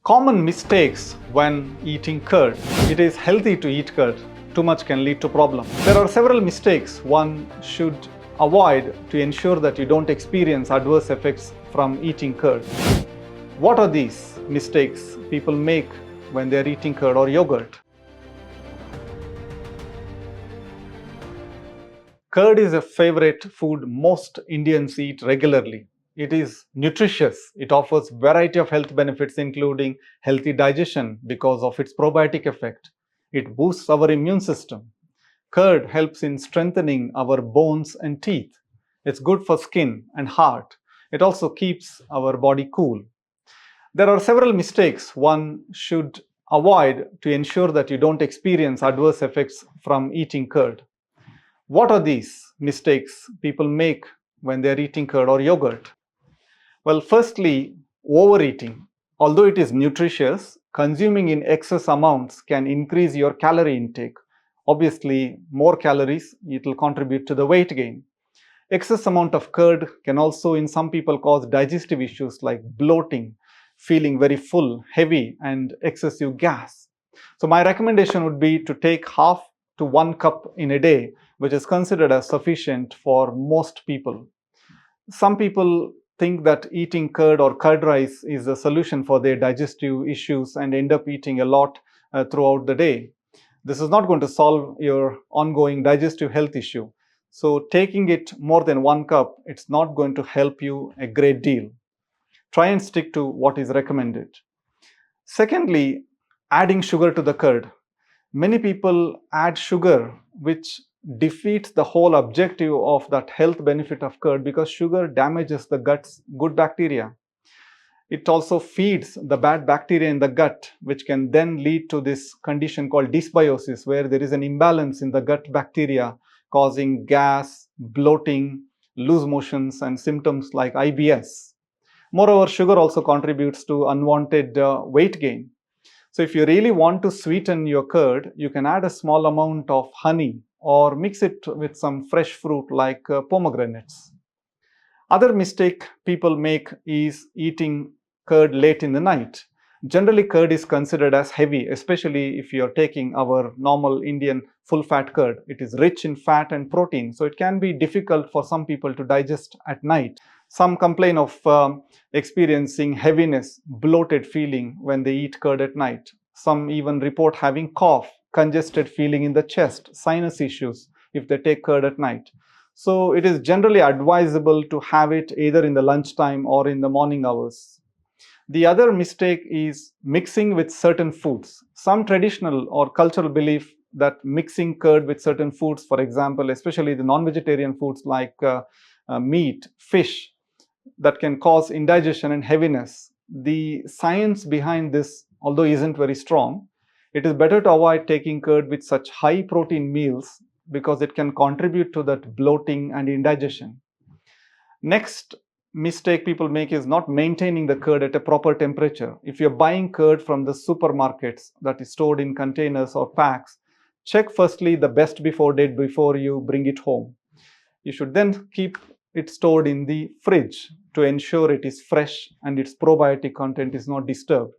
Common mistakes when eating curd. It is healthy to eat curd. Too much can lead to problems. There are several mistakes one should avoid to ensure that you don't experience adverse effects from eating curd. What are these mistakes people make when they're eating curd or yogurt? Curd is a favorite food most Indians eat regularly. It is nutritious. It offers variety of health benefits including healthy digestion because of its probiotic effect. It boosts our immune system. Curd helps in strengthening our bones and teeth. It's good for skin and heart. It also keeps our body cool. There are several mistakes one should avoid to ensure that you don't experience adverse effects from eating curd. What are these mistakes people make when they're eating curd or yogurt? Well, firstly, overeating. Although it is nutritious, consuming in excess amounts can increase your calorie intake. Obviously, more calories, it will contribute to the weight gain. Excess amount of curd can also in some people cause digestive issues like bloating, feeling very full, heavy, and excessive gas. So my recommendation would be to take half to 1 cup in a day, which is considered as sufficient for most people. Some people think that eating curd or curd rice is a solution for their digestive issues and end up eating a lot throughout the day. This is not going to solve your ongoing digestive health issue. So taking it more than 1 cup, it's not going to help you a great deal. Try and stick to what is recommended. Secondly, adding sugar to the curd. Many people add sugar, which defeats the whole objective of that health benefit of curd because sugar damages the gut's good bacteria. It also feeds the bad bacteria in the gut, which can then lead to this condition called dysbiosis, where there is an imbalance in the gut bacteria causing gas, bloating, loose motions, and symptoms like IBS. Moreover, sugar also contributes to unwanted weight gain. So if you really want to sweeten your curd, you can add a small amount of honey or mix it with some fresh fruit like pomegranates. Other mistake people make is eating curd late in the night. Generally, curd is considered as heavy, especially if you're taking our normal Indian full-fat curd. It is rich in fat and protein, so it can be difficult for some people to digest at night. Some complain of experiencing heaviness, bloated feeling when they eat curd at night. Some even report having cough, congested feeling in the chest, sinus issues if they take curd at night. So it is generally advisable to have it either in the lunchtime or in the morning hours. The other mistake is mixing with certain foods. Some traditional or cultural belief that mixing curd with certain foods, for example, especially the non-vegetarian foods like meat, fish, that can cause indigestion and heaviness. The science behind this, although isn't very strong, it is better to avoid taking curd with such high protein meals because it can contribute to that bloating and indigestion. Next mistake people make is not maintaining the curd at a proper temperature. If you're buying curd from the supermarkets that is stored in containers or packs, check firstly the best before date before you bring it home. You should then keep it stored in the fridge to ensure it is fresh and its probiotic content is not disturbed.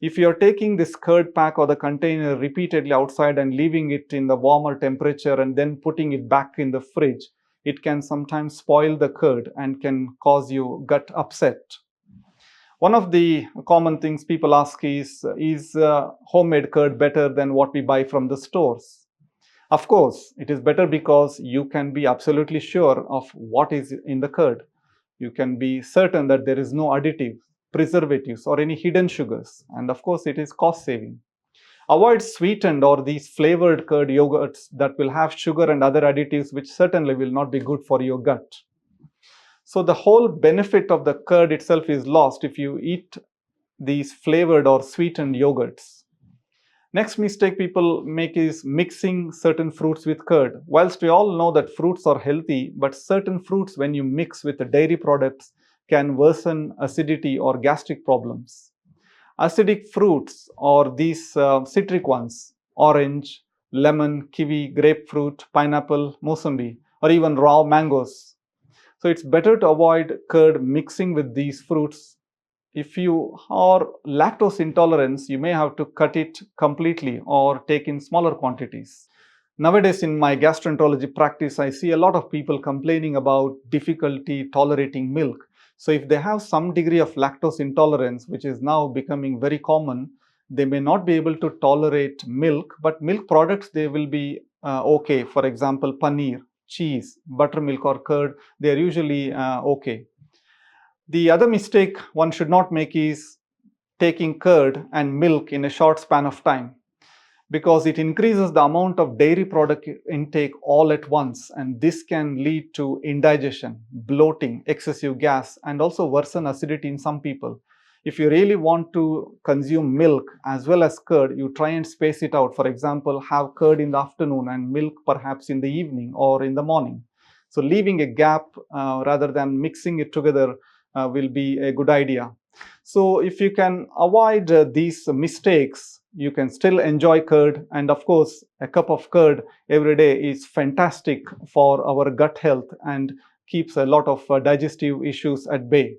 If you are taking this curd pack or the container repeatedly outside and leaving it in the warmer temperature and then putting it back in the fridge, it can sometimes spoil the curd and can cause you gut upset. One of the common things people ask is homemade curd better than what we buy from the stores? Of course, it is better because you can be absolutely sure of what is in the curd. You can be certain that there is no additives, preservatives, or any hidden sugars. And of course, it is cost saving. Avoid sweetened or these flavored curd yogurts that will have sugar and other additives, which certainly will not be good for your gut. So the whole benefit of the curd itself is lost if you eat these flavored or sweetened yogurts. Next mistake people make is mixing certain fruits with curd. Whilst we all know that fruits are healthy, but certain fruits when you mix with the dairy products can worsen acidity or gastric problems. Acidic fruits or these citric ones, orange, lemon, kiwi, grapefruit, pineapple, mosambi, or even raw mangoes. So it's better to avoid curd mixing with these fruits If you are lactose intolerance, you may have to cut it completely or take in smaller quantities. Nowadays, in my gastroenterology practice, I see a lot of people complaining about difficulty tolerating milk. So, if they have some degree of lactose intolerance, which is now becoming very common, they may not be able to tolerate milk, but milk products they will be okay. For example, paneer, cheese, buttermilk, or curd, they are usually okay. The other mistake one should not make is taking curd and milk in a short span of time, because it increases the amount of dairy product intake all at once, and this can lead to indigestion, bloating, excessive gas, and also worsen acidity in some people. If you really want to consume milk as well as curd, you try and space it out. For example, have curd in the afternoon and milk perhaps in the evening or in the morning. So leaving a gap rather than mixing it together will be a good idea. So if you can avoid these mistakes, you can still enjoy curd. And of course, a cup of curd every day is fantastic for our gut health and keeps a lot of digestive issues at bay.